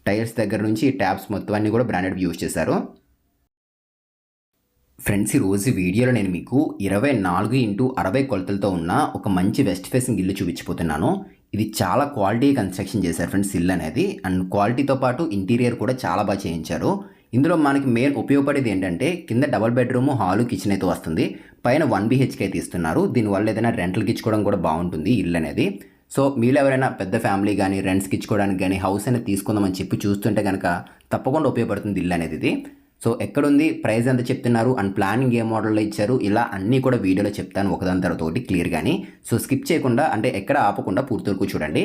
Tiles దగ్గర నుంచి taps మొత్తం అన్నీ కూడా బ్రాండెడ్ యూజ్ చేశారు. ఫ్రెండ్స్, ఈరోజు వీడియోలో నేను మీకు 24x60 కొలతలతో ఉన్న ఒక మంచి వెస్ట్ ఫేసింగ్ ఇల్లు చూపించిపోతున్నాను. ఇది చాలా క్వాలిటీ కన్స్ట్రక్షన్ చేశారు ఫ్రెండ్స్ ఇల్లు అనేది. అండ్ క్వాలిటీతో పాటు ఇంటీరియర్ కూడా చాలా బాగా చేయించారు. ఇందులో మనకి మెయిన్ ఉపయోగపడేది ఏంటంటే కింద డబుల్ బెడ్రూమ్, హాలు, కిచెన్ అయితే వస్తుంది. పైన 1 BHK అయితే ఇస్తున్నారు. దీనివల్ల ఏదైనా రెంట్లకి ఇచ్చుకోవడం కూడా బాగుంటుంది ఇల్లు అనేది. సో మీరు ఎవరైనా పెద్ద ఫ్యామిలీ కానీ రెంట్స్కి ఇచ్చుకోవడానికి కానీ హౌస్ అనేది తీసుకుందామని చెప్పి చూస్తుంటే కనుక తప్పకుండా ఉపయోగపడుతుంది ఇల్లు అనేది ఇది. సో ఎక్కడుంది, ప్రైస్ ఎంత చెప్తున్నారు, అండ్ ప్లానింగ్ ఏ మోడల్లో ఇచ్చారు, ఇలా అన్నీ కూడా వీడియోలో చెప్తాను ఒకదాని తర్వాత ఒకటి క్లియర్ కానీ. సో స్కిప్ చేయకుండా, అంటే ఎక్కడ ఆపకుండా పూర్తి వరకు చూడండి.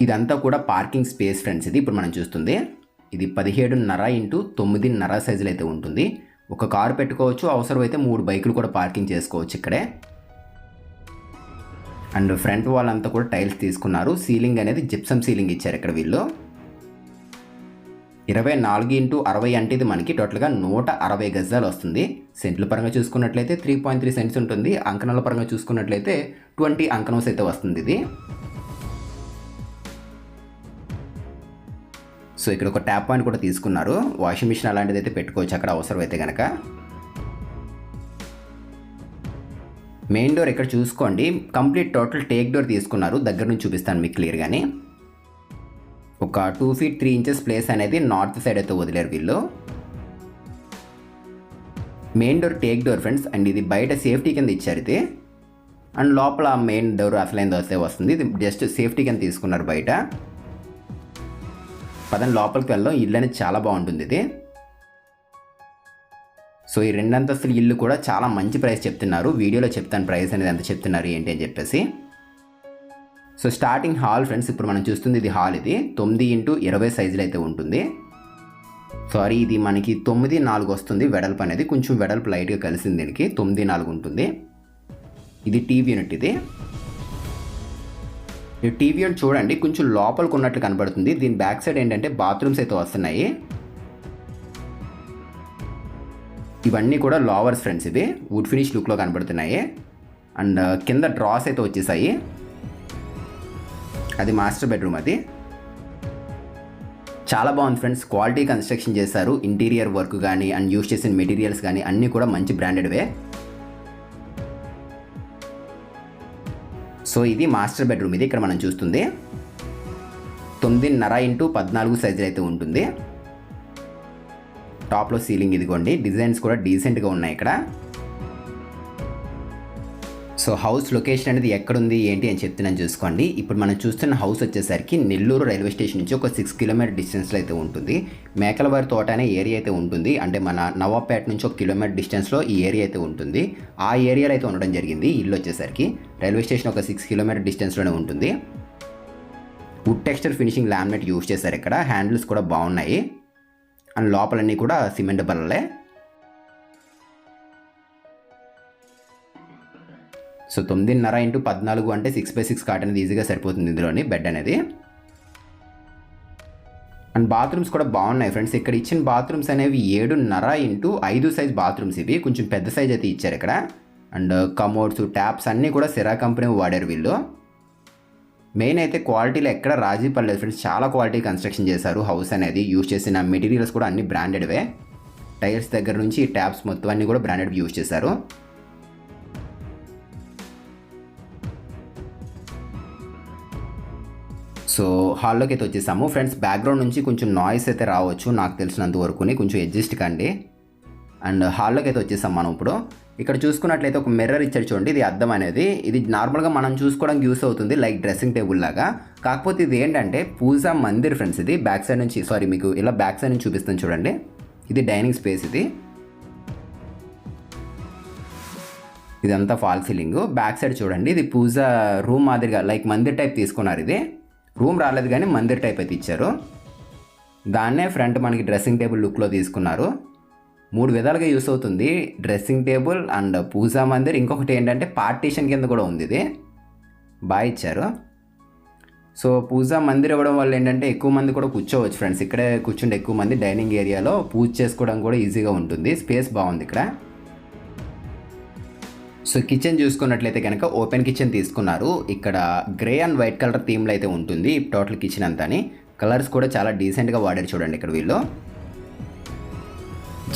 ఇదంతా కూడా పార్కింగ్ స్పేస్ ఫ్రెండ్స్. ఇది ఇప్పుడు మనం చూస్తుంది ఇది 17.5x9.5 సైజులు అయితే ఉంటుంది. ఒక కారు పెట్టుకోవచ్చు, అవసరమైతే 3 బైకులు కూడా పార్కింగ్ చేసుకోవచ్చు ఇక్కడే. అండ్ ఫ్రంట్ వాల్ అంతా కూడా టైల్స్ తీసుకున్నారు. సీలింగ్ అనేది జిప్సమ్ సీలింగ్ ఇచ్చారు ఇక్కడ వీళ్ళు. 24x60 అంటే ఇది మనకి టోటల్గా 160 గజాలు వస్తుంది. సెంట్ల పరంగా చూసుకున్నట్లయితే 3.3 సెంట్స్ ఉంటుంది. అంకణాల పరంగా చూసుకున్నట్లయితే 20 అంకణాస్ అయితే వస్తుంది ఇది. సో ఇక్కడ ఒక ట్యాప్ పాయింట్ కూడా తీసుకున్నారు. వాషింగ్ మిషన్ అలాంటిది అయితే పెట్టుకోవచ్చు అక్కడ అవసరమైతే కనుక. మెయిన్ డోర్ ఇక్కడ చూసుకోండి, కంప్లీట్ టోటల్ టేక్ డోర్ తీసుకున్నారు. దగ్గర నుంచి చూపిస్తాను మీకు క్లియర్గానే. ఒక 2 feet 3 inches ప్లేస్ అనేది నార్త్ సైడ్ అయితే వదిలేరు వీళ్ళు. Main door take door friends. And ఇది బయట సేఫ్టీ కింద ఇచ్చారు ఇది. అండ్ లోపల మెయిన్ డోర్ అసలైన వస్తే వస్తుంది. ఇది జస్ట్ సేఫ్టీ కింద తీసుకున్నారు బయట. పదండి లోపలికి వెళ్దాం. ఇల్లు అనేది చాలా బాగుంటుంది ఇది. సో ఈ 2 అంతస్తుల ఇల్లు కూడా చాలా మంచి ప్రైస్ చెప్తున్నారు. వీడియోలో చెప్తాను ప్రైస్ అనేది ఎంత చెప్తున్నారు ఏంటి అని చెప్పేసి. So starting hall friends. ఇప్పుడు మనం చూస్తుంది ఇది హాల్. ఇది 9x20 సైజులు అయితే ఉంటుంది. సారీ, ఇది మనకి 9x4 వస్తుంది వెడల్పు అనేది. కొంచెం వెడల్పు లైట్గా కలిసింది దీనికి. 9x4 ఉంటుంది. ఇది టీవీ యూనిట్. ఇది ఈ టీవీ యూనిట్ చూడండి కొంచెం లోపలికి ఉన్నట్లు కనబడుతుంది. దీని బ్యాక్ సైడ్ ఏంటంటే బాత్రూమ్స్ అయితే వస్తున్నాయి. ఇవన్నీ కూడా లోవర్స్ ఫ్రెండ్స్. ఇవి వుడ్ ఫినిష్ లుక్లో కనబడుతున్నాయి. అండ్ కింద డ్రాస్ అయితే వచ్చేసాయి. అది మాస్టర్ బెడ్రూమ్. అది చాలా బాగుంది ఫ్రెండ్స్. క్వాలిటీ కన్స్ట్రక్షన్ చేశారు. ఇంటీరియర్ వర్క్ కానీ అండ్ యూజ్ చేసిన మెటీరియల్స్ కానీ అన్నీ కూడా మంచి బ్రాండెడ్వే. సో ఇది మాస్టర్ బెడ్రూమ్. ఇది ఇక్కడ మనం చూస్తుంది 9.5x14 సైజులు అయితే ఉంటుంది. టాప్లో సీలింగ్ ఇదిగోండి. డిజైన్స్ కూడా డీసెంట్గా ఉన్నాయి ఇక్కడ. సో హౌస్ లొకేషన్ అనేది ఎక్కడుంది ఏంటి అని చెప్తున్నాను చూసుకోండి. ఇప్పుడు మనం చూస్తున్న హౌస్ వచ్చేసరికి నెల్లూరు రైల్వే స్టేషన్ నుంచి ఒక 6 కిలోమీటర్ డిస్టెన్స్లో అయితే ఉంటుంది. మేకలవారి తోట అనే ఏరియా అయితే ఉంటుంది. అంటే మన నవాబ్పేట నుంచి 1 కిలోమీటర్ డిస్టెన్స్లో ఈ ఏరియా అయితే ఉంటుంది. ఆ ఏరియాలో అయితే ఉండడం జరిగింది. ఇల్లు వచ్చేసరికి రైల్వే స్టేషన్ ఒక 6 కిలోమీటర్ డిస్టెన్స్లోనే ఉంటుంది. Wood texture finishing laminate use చేశారు ఇక్కడ. హ్యాండిల్స్ కూడా బాగున్నాయి. అండ్ లోపలన్నీ కూడా సిమెంట్ బల్లలే. సో 9.5x14 అంటే 6x6 కాట్ అనేది ఈజీగా సరిపోతుంది ఇందులోని బెడ్ అనేది. అండ్ బాత్రూమ్స్ కూడా బాగున్నాయి ఫ్రెండ్స్. ఇక్కడ ఇచ్చిన బాత్రూమ్స్ అనేవి 7.5x5 సైజ్ బాత్రూమ్స్. ఇవి కొంచెం పెద్ద సైజ్ అయితే ఇచ్చారు ఇక్కడ. అండ్ కమోడ్స్, ట్యాప్స్ అన్నీ కూడా సిరా కంపెనీ వాడారు వీళ్ళు. మెయిన్ అయితే క్వాలిటీలో ఎక్కడ రాజీ పడలేదు ఫ్రెండ్స్. చాలా క్వాలిటీ కన్స్ట్రక్షన్ చేశారు హౌస్ అనేది. యూజ్ చేసిన మెటీరియల్స్ కూడా అన్ని బ్రాండెడ్వే. టైల్స్ దగ్గర నుంచి ట్యాప్స్ మొత్తం అన్నీ కూడా బ్రాండెడ్ యూజ్ చేశారు. సో హాల్లోకి అయితే వచ్చేసాము ఫ్రెండ్స్. బ్యాక్గ్రౌండ్ నుంచి కొంచెం నాయిస్ అయితే రావచ్చు నాకు తెలిసినంత వరకు, కొంచెం అడ్జస్ట్ కండి. అండ్ హాల్లోకి అయితే వచ్చేసాం మనం ఇప్పుడు. ఇక్కడ చూసుకున్నట్లయితే ఒక మిర్రర్ ఇచ్చారు చూడండి. ఇది అద్దం అనేది. ఇది నార్మల్గా మనం చూసుకోవడానికి యూస్ అవుతుంది లైక్ డ్రెస్సింగ్ టేబుల్ లాగా. కాకపోతే ఇది ఏంటంటే పూజా మందిర్ ఫ్రెండ్స్. ఇది బ్యాక్ సైడ్ నుంచి, సారీ మీకు ఇలా బ్యాక్ సైడ్ నుంచి చూపిస్తాను చూడండి. ఇది డైనింగ్ స్పేస్. ఇదంతా ఫాల్ సీలింగ్. బ్యాక్ సైడ్ చూడండి, ఇది పూజా రూమ్ మాదిరిగా లైక్ మందిర్ టైప్ తీసుకున్నారు. ఇది రూమ్ రాలేదు కానీ మందిర్ టైప్ అయితే ఇచ్చారు. దాన్నే ఫ్రంట్ మనకి డ్రెస్సింగ్ టేబుల్ లుక్లో తీసుకున్నారు. 3 విధాలుగా యూస్ అవుతుంది. డ్రెస్సింగ్ టేబుల్ అండ్ పూజా మందిర్. ఇంకొకటి ఏంటంటే పార్టీషన్ కింద కూడా ఉంది. ఇది బాగా ఇచ్చారు. సో పూజా మందిర్ ఇవ్వడం వల్ల ఏంటంటే ఎక్కువ మంది కూడా కూర్చోవచ్చు ఫ్రెండ్స్. ఇక్కడే కూర్చుంటే ఎక్కువ మంది డైనింగ్ ఏరియాలో పూజ చేసుకోవడం కూడా ఈజీగా ఉంటుంది. స్పేస్ బాగుంది ఇక్కడ. సో కిచెన్ చూసుకున్నట్లయితే కనుక ఓపెన్ కిచెన్ తీసుకున్నారు. ఇక్కడ గ్రే అండ్ వైట్ కలర్ థీమ్లో అయితే ఉంటుంది టోటల్ కిచెన్ అంతాని. కలర్స్ కూడా చాలా డీసెంట్గా వాడారు చూడండి. ఇక్కడ వీళ్ళు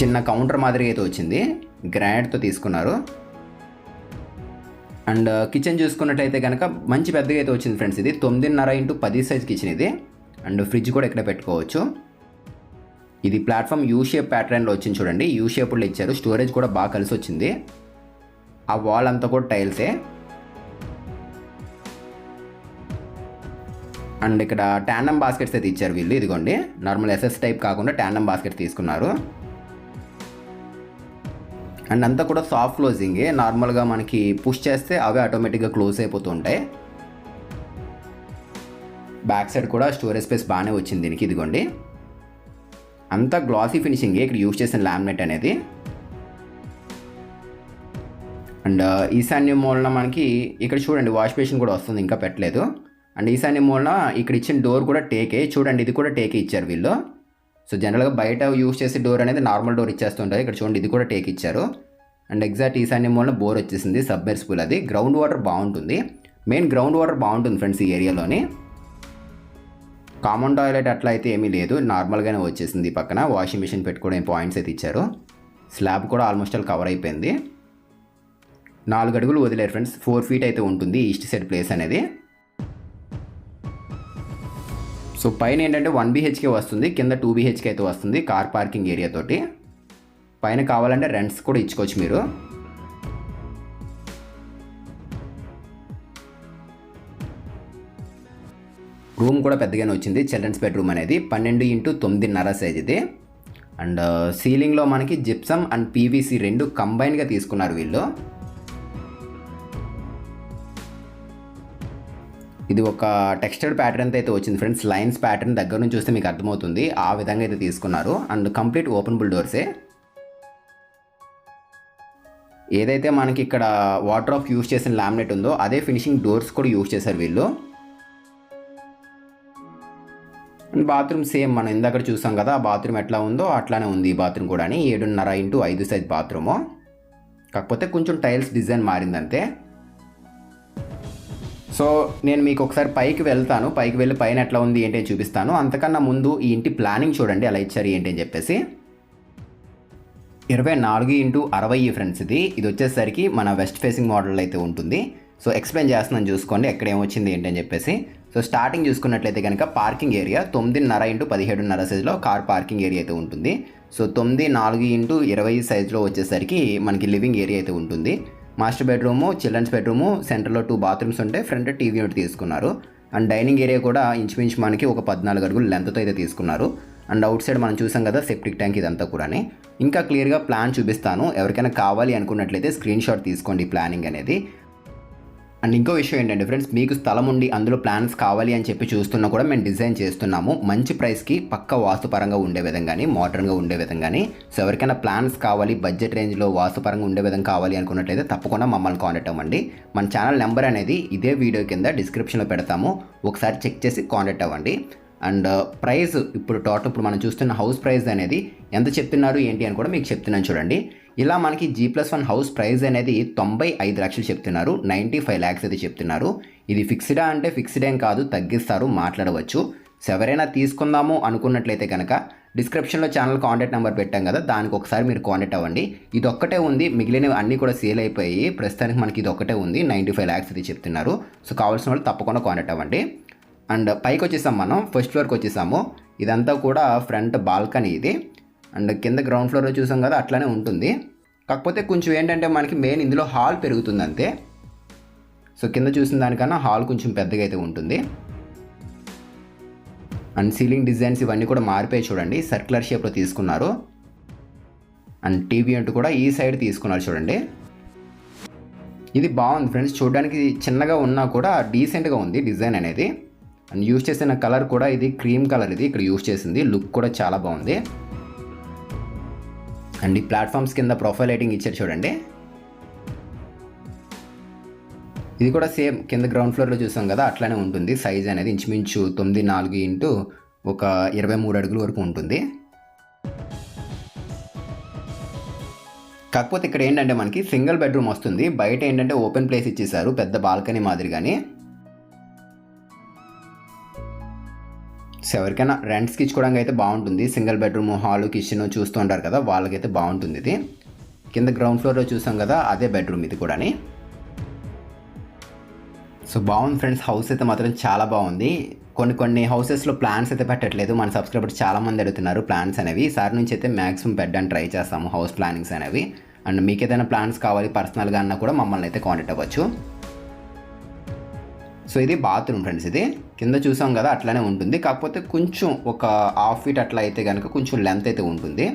చిన్న కౌంటర్ మాదిరిగా అయితే వచ్చింది, గ్రానైట్తో తీసుకున్నారు. అండ్ కిచెన్ చూసుకున్నట్లయితే కనుక మంచి పెద్దగా అయితే వచ్చింది ఫ్రెండ్స్. ఇది 9.5x10 సైజ్ కిచెన్ ఇది. అండ్ ఫ్రిడ్జ్ కూడా ఇక్కడ పెట్టుకోవచ్చు. ఇది ప్లాట్ఫామ్ యూ షేప్ ప్యాటర్న్లో వచ్చింది చూడండి, యూ షేప్లో ఇచ్చారు. స్టోరేజ్ కూడా బాగా కలిసి వచ్చింది. ఆ వాల్ అంతా కూడా టైల్సే. అండ్ ఇక్కడ ట్యాండమ్ బాస్కెట్స్ అయితే ఇచ్చారు వీళ్ళు. ఇదిగోండి, నార్మల్ ఎస్ఎస్ టైప్ కాకుండా ట్యాండమ్ బాస్కెట్ తీసుకున్నారు. అండ్ అంతా కూడా సాఫ్ట్ క్లోజింగే. నార్మల్గా మనకి పుష్ చేస్తే అవే ఆటోమేటిక్గా క్లోజ్ అయిపోతూ ఉంటాయి. బ్యాక్ సైడ్ కూడా స్టోరేజ్ స్పేస్ బాగానే వచ్చింది దీనికి. ఇదిగోండి, అంతా గ్లాసీ ఫినిషింగే ఇక్కడ యూజ్ చేసిన లామినేట్ అనేది. అండ్ ఈశాన్య మూలన మనకి ఇక్కడ చూడండి వాష్ బేసిన్ కూడా వస్తుంది, ఇంకా పెట్టలేదు. అండ్ ఈశాన్య మూలన ఇక్కడ ఇచ్చిన డోర్ కూడా టేకే చూడండి, ఇది కూడా టేకే ఇచ్చారు వీళ్ళు. సో జనరల్గా బయట యూజ్ చేసే డోర్ అనేది నార్మల్ డోర్ ఇచ్చేస్తుంటారు, ఇక్కడ చూడండి ఇది కూడా టేక్ ఇచ్చారు. అండ్ ఎగ్జాక్ట్ ఈశాన్య మూలన బోర్ వచ్చేసింది, సబ్మెర్సిబుల్. అది గ్రౌండ్ వాటర్ బాగుంటుంది, మెయిన్ గ్రౌండ్ వాటర్ బాగుంటుంది ఫ్రెండ్స్ ఈ ఏరియాలోని. కామన్ టాయిలెట్ అట్లా అయితే ఏమీ లేదు, నార్మల్గానే వచ్చేసింది. పక్కన వాషింగ్ మిషన్ పెట్టుకోవడం పాయింట్స్ అయితే ఇచ్చారు. స్లాబ్ కూడా ఆల్మోస్ట్ ఆల్ కవర్ అయిపోయింది. 4 అడుగులు వదిలేరు ఫ్రెండ్స్, 4 feet అయితే ఉంటుంది ఈస్ట్ సైడ్ ప్లేస్ అనేది. సో పైన ఏంటంటే 1 BHK వస్తుంది, కింద 2 BHK అయితే వస్తుంది కార్ పార్కింగ్ ఏరియా తోటి. పైన కావాలంటే రెంట్స్ కూడా ఇచ్చుకోవచ్చు మీరు. రూమ్ కూడా పెద్దగానే వచ్చింది, చిల్డ్రన్స్ బెడ్రూమ్ అనేది 12x9.5 సైజ్ ఇది. అండ్ సీలింగ్లో మనకి జిప్సమ్ అండ్ PVC రెండు కంబైన్గా తీసుకున్నారు వీళ్ళు. ఇది ఒక టెక్స్చర్డ్ ప్యాటర్న్ అయితే వచ్చింది ఫ్రెండ్స్, లైన్స్ ప్యాటర్న్ దగ్గర నుంచి చూస్తే మీకు అర్థమవుతుంది, ఆ విధంగా అయితే తీసుకున్నారు. And complete openable డోర్సే. ఏదైతే మనకి ఇక్కడ వాటర్ ఆఫ్ యూజ్ చేసిన లామినేట్ ఉందో అదే ఫినిషింగ్ డోర్స్ కూడా యూజ్ చేశారు వీళ్ళు. అండ్ బాత్రూమ్ సేమ్ మనం ఇందాక చూసాం కదా, ఆ బాత్రూమ్ ఎట్లా ఉందో అట్లానే ఉంది ఈ బాత్రూమ్ కూడా. 7.5x5 సైజ్ బాత్రూము, కాకపోతే కొంచెం టైల్స్ డిజైన్ మారిందంతే. సో నేను మీకు ఒకసారి పైకి వెళ్తాను, పైకి వెళ్ళి పైన ఎట్లా ఉంది ఏంటి అని చూపిస్తాను. అంతకన్నా ముందు ఈ ఇంటి ప్లానింగ్ చూడండి ఎలా ఇచ్చారు ఏంటి అని చెప్పేసి. 24x60 ఫ్రెండ్స్ ఇది. ఇది వచ్చేసరికి మన వెస్ట్ ఫేసింగ్ మోడల్ అయితే ఉంటుంది. సో ఎక్స్ప్లెయిన్ చేస్తున్నాను చూసుకోండి ఎక్కడ ఏమొచ్చింది ఏంటి అని చెప్పేసి. సో స్టార్టింగ్ చూసుకున్నట్లయితే కనుక పార్కింగ్ ఏరియా 9.5x17.5 సైజులో కార్ పార్కింగ్ ఏరియా అయితే ఉంటుంది. సో 9.4x20 సైజులో వచ్చేసరికి మనకి లివింగ్ ఏరియా అయితే ఉంటుంది. మాస్టర్ బెడ్రూము, చిల్డ్రన్స్ బెడ్రూము, సెంటర్లో 2 బాత్రూమ్స్ ఉంటాయి, ఫ్రంట్ టీవీ యూనిట్ తీసుకున్నారు. అండ్ డైనింగ్ ఏరియా కూడా ఇంచుమించు మనకి ఒక 14 అడుగులు లెంత్తో అయితే తీసుకున్నారు. అండ్ అవుట్ సైడ్ మనం చూసాం కదా సెప్టిక్ ట్యాంక్, ఇదంతా కూడా. ఇంకా క్లియర్గా ప్లాన్ చూపిస్తాను, ఎవరికైనా కావాలి అనుకున్నట్లయితే స్క్రీన్ షాట్ తీసుకోండి ప్లానింగ్ అనేది. అండ్ ఇంకో విషయం ఏంటంటే ఫ్రెండ్స్, మీకు స్థలం ఉండి అందులో ప్లాన్స్ కావాలి అని చెప్పి చూస్తున్నా కూడా మేము డిజైన్ చేస్తున్నాము మంచి ప్రైస్కి, పక్క వాస్తుపరంగా ఉండే విధంగానే, మోడర్న్గా ఉండే విధంగానే. సో ఎవరికైనా ప్లాన్స్ కావాలి, బడ్జెట్ రేంజ్లో వాస్తుపరంగా ఉండే విధంగా కావాలి అనుకున్నట్లయితే తప్పకుండా మమ్మల్ని కాంటాక్ట్ అవ్వండి. మన ఛానల్ నెంబర్ అనేది ఇదే వీడియో కింద డిస్క్రిప్షన్లో పెడతాము, ఒకసారి చెక్ చేసి కాంటాక్ట్ అవ్వండి. అండ్ ప్రైస్ ఇప్పుడు టోటల్ ఇప్పుడు మనం చూస్తున్న హౌస్ ప్రైస్ అనేది ఎంత చెప్తున్నారు ఏంటి అని కూడా మీకు చెప్తున్నాను చూడండి. ఇలా మనకి G+1 హౌస్ ప్రైస్ అనేది 95 లక్షలు చెప్తున్నారు, 95 lakhs అయితే చెప్తున్నారు. ఇది ఫిక్స్డా అంటే ఫిక్స్డ్ ఏం కాదు, తగ్గిస్తారు, మాట్లాడవచ్చు. సో ఎవరైనా తీసుకుందాము అనుకున్నట్లయితే కనుక డిస్క్రిప్షన్లో ఛానల్ కాంటాక్ట్ నెంబర్ పెట్టాం కదా, దానికి ఒకసారి మీరు కాంటాక్ట్ అవ్వండి. ఇది ఒక్కటే ఉంది, మిగిలినవి అన్నీ కూడా సేల్ అయిపోయి ప్రస్తుతానికి మనకి ఇది ఒక్కటే ఉంది, 95 lakhs అయితే చెప్తున్నారు. సో కావాల్సిన వాళ్ళు తప్పకుండా కాంటాక్ట్ అవ్వండి. అండ్ పైకి వచ్చేసాం, మనం ఫస్ట్ ఫ్లోర్కి వచ్చేసాము. ఇదంతా కూడా ఫ్రంట్ బాల్కనీ ఇది. అండ్ కింద గ్రౌండ్ ఫ్లోర్లో చూసాం కదా అట్లానే ఉంటుంది, కాకపోతే కొంచెం ఏంటంటే మనకి మెయిన్ ఇందులో హాల్ పెరుగుతుంది అంతే. సో కింద చూసిన దానికన్నా హాల్ కొంచెం పెద్దగా అయితే ఉంటుంది. అండ్ సీలింగ్ డిజైన్స్ ఇవన్నీ కూడా మారిపోయి చూడండి, సర్క్యులర్ షేప్లో తీసుకున్నారు. అండ్ టీవీ యూనిట్ కూడా ఈ సైడ్ తీసుకున్నారు చూడండి. ఇది బాగుంది ఫ్రెండ్స్, చూడడానికి చిన్నగా ఉన్నా కూడా డీసెంట్గా ఉంది డిజైన్ అనేది. అండ్ యూజ్ చేసిన కలర్ కూడా ఇది క్రీమ్ కలర్, ఇది ఇక్కడ యూజ్ చేసింది, లుక్ కూడా చాలా బాగుంది. అండ్ ఈ ప్లాట్ఫామ్స్ కింద ప్రొఫైల్ లైటింగ్ ఇచ్చారు చూడండి. ఇది కూడా సేమ్ కింద గ్రౌండ్ ఫ్లోర్లో చూసాం కదా అట్లానే ఉంటుంది. సైజ్ అనేది ఇంచుమించు 9.4x23 అడుగుల వరకు ఉంటుంది. కాకపోతే ఇక్కడ ఏంటంటే మనకి సింగిల్ బెడ్రూమ్ వస్తుంది. బయట ఏంటంటే ఓపెన్ ప్లేస్ ఇచ్చేసారు పెద్ద బాల్కనీ మాదిరిగాని. సో ఎవరికైనా రెంట్స్కి ఇచ్చుకోవడానికి అయితే బాగుంటుంది. సింగిల్ బెడ్రూమ్, హాలు, కిచెన్ చూస్తూ ఉంటారు కదా, వాళ్ళకైతే బాగుంటుంది ఇది. కింద గ్రౌండ్ ఫ్లోర్లో చూసాం కదా, అదే బెడ్రూమ్ ఇది కూడాని. సో బాగుంది ఫ్రెండ్స్, హౌస్ అయితే మాత్రం చాలా బాగుంది. కొన్ని హౌసెస్లో ప్లాన్స్ అయితే పెట్టట్లేదు. మన సబ్స్క్రైబర్స్ చాలామంది అడుగుతున్నారు ప్లాన్స్ అనేవి. ఈసారి నుంచి అయితే మ్యాక్సిమం పెట్టడానికి ట్రై చేస్తాము హౌస్ ప్లానింగ్స్ అనేవి. అండ్ మీకు ఏదైనా ప్లాన్స్ కావాలి పర్సనల్గా అన్నా కూడా మమ్మల్ని అయితే కాంటాక్ట్ అవ్వచ్చు. సో ఇది బాత్రూమ్ ఫ్రెండ్స్. ఇది కింద చూసాం కదా అట్లానే ఉంటుంది, కాకపోతే కొంచెం ఒక హాఫ్ ఫీట్ అట్లా అయితే కనుక కొంచెం లెంత్ అయితే ఉంటుంది.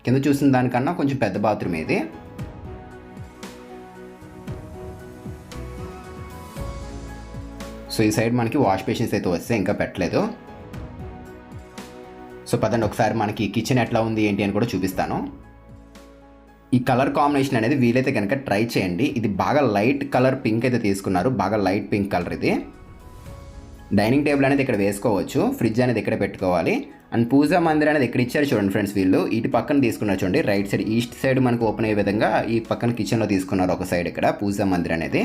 కింద చూసిన దానికన్నా కొంచెం పెద్ద బాత్రూమ్ ఇది. సో ఈ సైడ్ మనకి వాష్ బేసిన్స్ అయితే వస్తే ఇంకా పెట్టలేదు. సో పదండి ఒకసారి మనకి కిచెన్ ఎట్లా ఉంది ఏంటి అని కూడా చూపిస్తాను. ఈ కలర్ కాంబినేషన్ అనేది వీలైతే కనుక ట్రై చేయండి. ఇది బాగా లైట్ కలర్ పింక్ అయితే తీసుకున్నారు, బాగా లైట్ పింక్ కలర్ ఇది. డైనింగ్ టేబుల్ అనేది ఇక్కడ వేసుకోవచ్చు, ఫ్రిడ్జ్ అనేది ఇక్కడ పెట్టుకోవాలి. అండ్ పూజా మందిర్ అనేది ఇక్కడ ఇచ్చారు చూడండి ఫ్రెండ్స్. వీళ్ళు ఇటు పక్కన తీసుకున్నారు చూడండి, రైట్ సైడ్ ఈస్ట్ సైడ్ మనకు ఓపెన్ అయ్యే విధంగా ఈ పక్కన కిచెన్లో తీసుకున్నారు ఒక సైడ్ ఇక్కడ పూజా మందిర్ అనేది.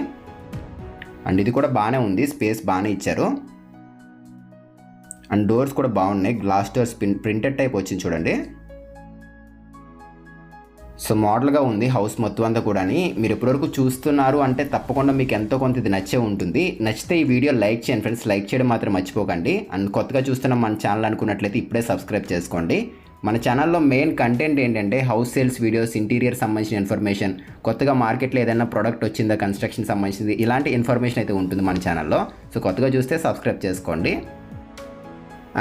అండ్ ఇది కూడా బాగానే ఉంది, స్పేస్ బాగానే ఇచ్చారు. అండ్ డోర్స్ కూడా బాగున్నాయి, గ్లాస్ డోర్స్ ప్రింటెడ్ టైప్ వచ్చింది చూడండి. సో మోడల్గా ఉంది హౌస్ మొత్తం అంతా కూడా. మీరు ఎప్పటివరకు చూస్తున్నారు అంటే తప్పకుండా మీకు ఎంతో కొంత ఇది నచ్చే ఉంటుంది. నచ్చితే ఈ వీడియో లైక్ చేయండి ఫ్రెండ్స్, లైక్ చేయడం మాత్రం మర్చిపోకండి. అండ్ కొత్తగా చూస్తున్న మన ఛానల్ అనుకున్నట్లయితే ఇప్పుడే సబ్స్క్రైబ్ చేసుకోండి. మన ఛానల్లో మెయిన్ కంటెంట్ ఏంటంటే హౌస్ సేల్స్ వీడియోస్, ఇంటీరియర్ సంబంధించిన ఇన్ఫర్మేషన్, కొత్తగా మార్కెట్లో ఏదైనా ప్రోడక్ట్ వచ్చిందా కన్స్ట్రక్షన్ సంబంధించింది, ఇలాంటి ఇన్ఫర్మేషన్ అయితే ఉంటుంది మన ఛానల్లో. సో కొత్తగా చూస్తే సబ్స్క్రైబ్ చేసుకోండి.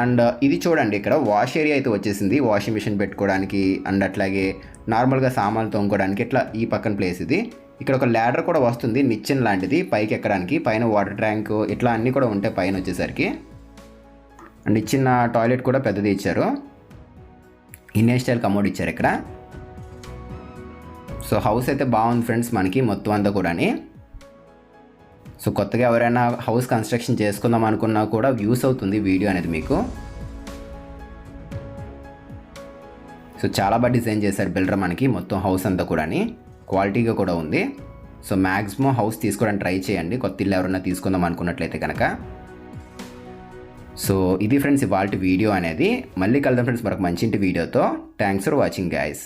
అండ్ ఇది చూడండి, ఇక్కడ వాష్ ఏరియా అయితే వచ్చేసింది, వాషింగ్ మిషన్ పెట్టుకోవడానికి అండ్ అట్లాగే నార్మల్గా సామాన్లు తోముకోవడానికి ఇట్లా ఈ పక్కన ప్లేస్ ఇది. ఇక్కడ ఒక ల్యాడర్ కూడా వస్తుంది, నిచ్చెన్ లాంటిది పైకి ఎక్కడానికి. పైన వాటర్ ట్యాంక్ ఇట్లా అన్నీ కూడా ఉంటాయి పైన వచ్చేసరికి. అండ్ ఇచ్చిన టాయిలెట్ కూడా పెద్దది ఇచ్చారు, ఇండియన్ స్టైల్ కమోడ్ ఇచ్చారు ఇక్కడ. సో హౌస్ అయితే బాగుంది ఫ్రెండ్స్ మనకి మొత్తం అంతా కూడా. సో కొత్తగా ఎవరైనా హౌస్ కన్స్ట్రక్షన్ చేసుకుందాం అనుకున్నా కూడా యూస్ అవుతుంది వీడియో అనేది మీకు. సో చాలా బాగా డిజైన్ చేశారు బిల్డర్ మనకి మొత్తం హౌస్ అంతా కూడా, క్వాలిటీగా కూడా ఉంది. సో మ్యాక్సిమం హౌస్ తీసుకోవడానికి ట్రై చేయండి కొత్త ఇల్లు ఎవరైనా తీసుకుందాం అనుకున్నట్లయితే కనుక. సో ఇది ఫ్రెండ్స్ ఇవాల్టి వీడియో అనేది. మళ్ళీ కలుద్దాం ఫ్రెండ్స్ మరొక మంచి ఇంటి వీడియోతో. Thanks for watching guys.